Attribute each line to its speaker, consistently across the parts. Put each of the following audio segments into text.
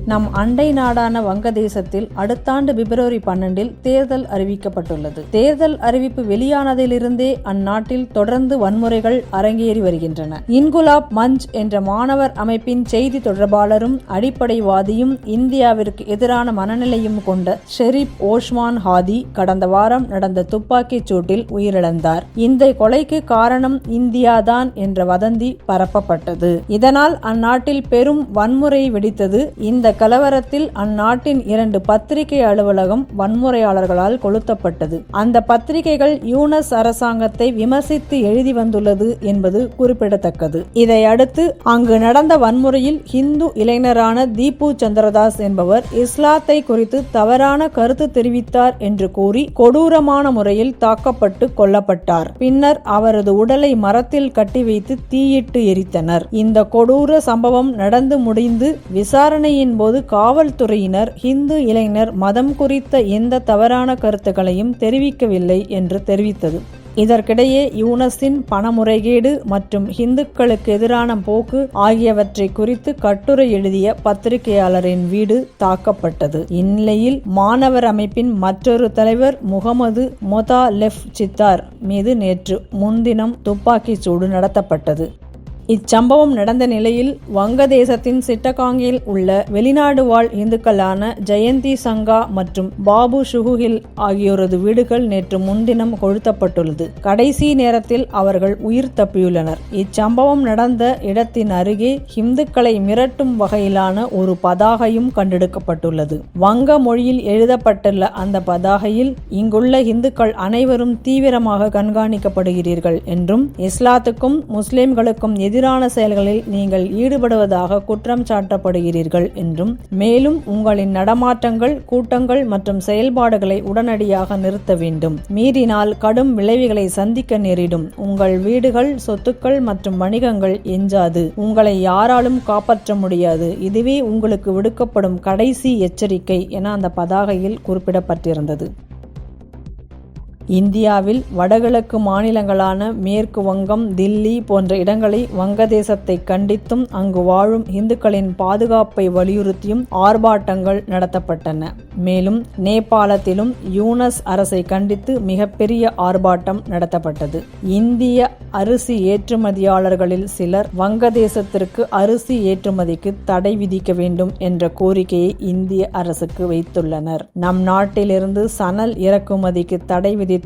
Speaker 1: நம் அண்டை நாடான வங்கதேசத்தில் அடுத்த ஆண்டு பிப்ரவரி 12 தேர்தல் அறிவிக்கப்பட்டுள்ளது. தேர்தல் அறிவிப்பு வெளியானதிலிருந்தே அந்நாட்டில் தொடர்ந்து வன்முறைகள் அரங்கேறி வருகின்றன. இன்குலாப் மஞ்ச் என்ற மாணவர் அமைப்பின் செய்தி தொடர்பாளரும் அடிப்படைவாதியும் இந்தியாவிற்கு எதிரான மனநிலையும் கொண்ட ஷெரீப் ஓஸ்மான் ஹாதி கடந்த வாரம் நடந்த துப்பாக்கிச் சூட்டில் உயிரிழந்தார். இந்த கொலைக்கு காரணம் இந்தியாதான் என்ற வதந்தி பரப்பப்பட்டது. இதனால் அந்நாட்டில் பெரும் வன்முறை வெடித்தது. இந்த கலவரத்தில் அந்நாட்டின் 2 பத்திரிகை அலுவலகம் வன்முறையாளர்களால் கொளுத்தப்பட்டது. அந்த பத்திரிகைகள் யூனஸ் அரசாங்கத்தை விமர்சித்து எழுதி வந்துள்ளது என்பது குறிப்பிடத்தக்கது. இதையடுத்து அங்கு நடந்த வன்முறையில் ஹிந்து இளைஞரான தீபு சந்திரதாஸ் என்பவர் இஸ்லாத்தை குறித்து தவறான கருத்து தெரிவித்தார் என்று கூறி கொடூரமான முறையில் தாக்கப்பட்டு கொல்லப்பட்டார். பின்னர் அவரது உடலை மரத்தில் கட்டி வைத்து தீயிட்டு எரித்தனர். இந்த கொடூர சம்பவம் நடந்து முடிந்து விசாரணையின் போது காவல்துறையினர் ஹிந்து இளைஞர் மதம் குறித்த எந்த தவறான கருத்துக்களையும் தெரிவிக்கவில்லை என்று தெரிவித்தது. இதற்கிடையே யூனஸின் பணமுறைகேடு மற்றும் இந்துக்களுக்கு எதிரான போக்கு ஆகியவற்றை குறித்து கட்டுரை எழுதிய பத்திரிகையாளரின் வீடு தாக்கப்பட்டது. இந்நிலையில் மாணவர் அமைப்பின் மற்றொரு தலைவர் முகமது மொதாலெஃப் சித்தார் மீது நேற்று முன்தினம் துப்பாக்கிச் சூடு நடத்தப்பட்டது. இச்சம்பவம் நடந்த நிலையில் வங்கதேசத்தின் சிட்டகாங்கில் உள்ள வெளிநாடு வாழ் இந்துக்களான ஜெயந்தி சங்கா மற்றும் பாபு ஷுகுஹில் ஆகியோரது வீடுகள் நேற்று முன்தினம் கொளுத்தப்பட்டுள்ளது. கடைசி நேரத்தில் அவர்கள் உயிர் தப்பியுள்ளனர். இச்சம்பவம் நடந்த இடத்தின் அருகே இந்துக்களை மிரட்டும் வகையிலான ஒரு பதாகையும் கண்டெடுக்கப்பட்டுள்ளது. வங்க மொழியில் எழுதப்பட்டுள்ள அந்த பதாகையில் இங்குள்ள இந்துக்கள் அனைவரும் தீவிரமாக கண்காணிக்கப்படுகிறீர்கள் என்றும் இஸ்லாத்துக்கும் முஸ்லிம்களுக்கும் எதிரான செயல்களில் நீங்கள் ஈடுபடுவதாக குற்றம் சாட்டப்படுகிறீர்கள் என்றும், மேலும் உங்களின் நடமாட்டங்கள், கூட்டங்கள் மற்றும் செயல்பாடுகளை உடனடியாக நிறுத்த வேண்டும். மீறினால் கடும் விளைவுகளை சந்திக்க நேரிடும். உங்கள் வீடுகள், சொத்துக்கள் மற்றும் வணிகங்கள் எஞ்சாது. உங்களை யாராலும் காப்பாற்ற முடியாது. இதுவே உங்களுக்கு விடுக்கப்படும் கடைசி எச்சரிக்கை என அந்த பதாகையில் குறிப்பிடப்பட்டிருந்தது. இந்தியாவில் வடகிழக்கு மாநிலங்களான மேற்கு வங்கம், தில்லி போன்ற இடங்களை வங்கதேசத்தை கண்டித்தும் அங்கு வாழும் இந்துக்களின் பாதுகாப்பை வலியுறுத்தியும் ஆர்ப்பாட்டங்கள் நடத்தப்பட்டன. மேலும் நேபாளத்திலும் யூனஸ் அரசை கண்டித்து மிகப்பெரிய ஆர்ப்பாட்டம் நடத்தப்பட்டது. இந்திய அரிசி ஏற்றுமதியாளர்களில் சிலர் வங்கதேசத்திற்கு அரிசி ஏற்றுமதிக்கு தடை விதிக்க வேண்டும் என்ற கோரிக்கையை இந்திய அரசுக்கு வைத்துள்ளனர். நம் நாட்டிலிருந்து சணல் இறக்குமதிக்கு தடை விதித்திருக்கும்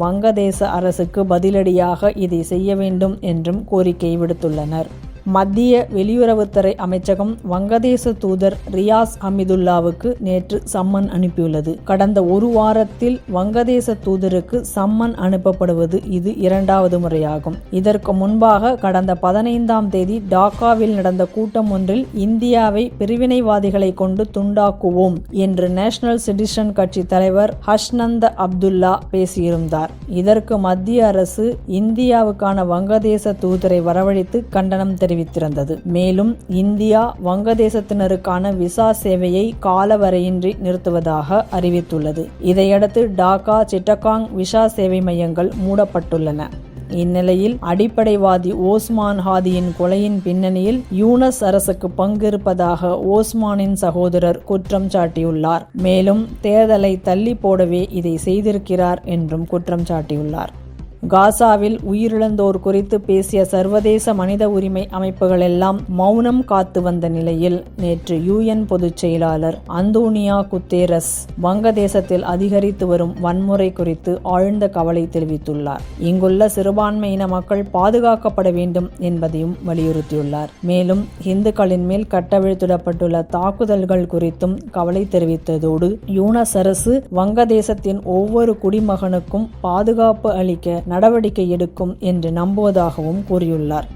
Speaker 1: வங்கதேச அரசுக்கு பதிலடியாக இதை செய்ய வேண்டும் என்றும் கோரிக்கை விடுத்துள்ளனர். மத்திய வெளியுறவுத்துறை அமைச்சகம் வங்கதேச தூதர் ரியாஸ் ஹமிதுல்லாவுக்கு நேற்று சம்மன் அனுப்பியுள்ளது. கடந்த ஒரு வாரத்தில் வங்கதேச தூதருக்கு சம்மன் அனுப்பப்படுவது இது 2வது முறையாகும். இதற்கு முன்பாக கடந்த 15ஆம் தேதி டாக்காவில் நடந்த கூட்டம் ஒன்றில் இந்தியாவை பிரிவினைவாதிகளை கொண்டு துண்டாக்குவோம் என்று நேஷனல் சிட்டிசன் கட்சி தலைவர் ஹஷ்னந்த அப்துல்லா பேசியிருந்தார். இதற்கு மத்திய அரசு இந்தியாவுக்கான வங்கதேச தூதரை வரவழைத்து கண்டனம் தெரிவித்திருந்தது. மேலும் இந்தியா வங்கதேசத்தினருக்கான விசா சேவையை காலவரையின்றி நிறுத்துவதாக அறிவித்துள்ளது. இதையடுத்து டாக்கா, சிட்டகாங் விசா சேவை மையங்கள் மூடப்பட்டுள்ளன. இந்நிலையில் அடிப்படைவாதி ஓஸ்மான் ஹாதியின் கொலையின் பின்னணியில் யூனஸ் அரசுக்கு பங்கிருப்பதாக ஓஸ்மானின் சகோதரர் குற்றம் சாட்டியுள்ளார். மேலும் தேர்தலை தள்ளி போடவே இதை செய்திருக்கிறார் என்றும் குற்றம் சாட்டியுள்ளார். காசாவில் உயிரிழந்தோர் குறித்து பேசிய சர்வதேச மனித உரிமை அமைப்புகள் எல்லாம் மௌனம் காத்து வந்த நிலையில் நேற்று UN பொதுச் செயலாளர் அந்தோனியா குத்தேரஸ் வங்கதேசத்தில் அதிகரித்து வரும் வன்முறை குறித்து ஆழ்ந்த கவலை தெரிவித்துள்ளார். இங்குள்ள சிறுபான்மையின மக்கள் பாதுகாக்கப்பட வேண்டும் என்பதையும் வலியுறுத்தியுள்ளார். மேலும் இந்துக்களின் மேல் கட்டவிழ்த்திடப்பட்டுள்ள தாக்குதல்கள் குறித்தும் கவலை தெரிவித்ததோடு யூனஸ் அரசு வங்கதேசத்தின் ஒவ்வொரு குடிமகனுக்கும் பாதுகாப்பு அளிக்க நடவடிக்கை எடுக்கும் என்று நம்புவதாகவும் கூறியுள்ளார்.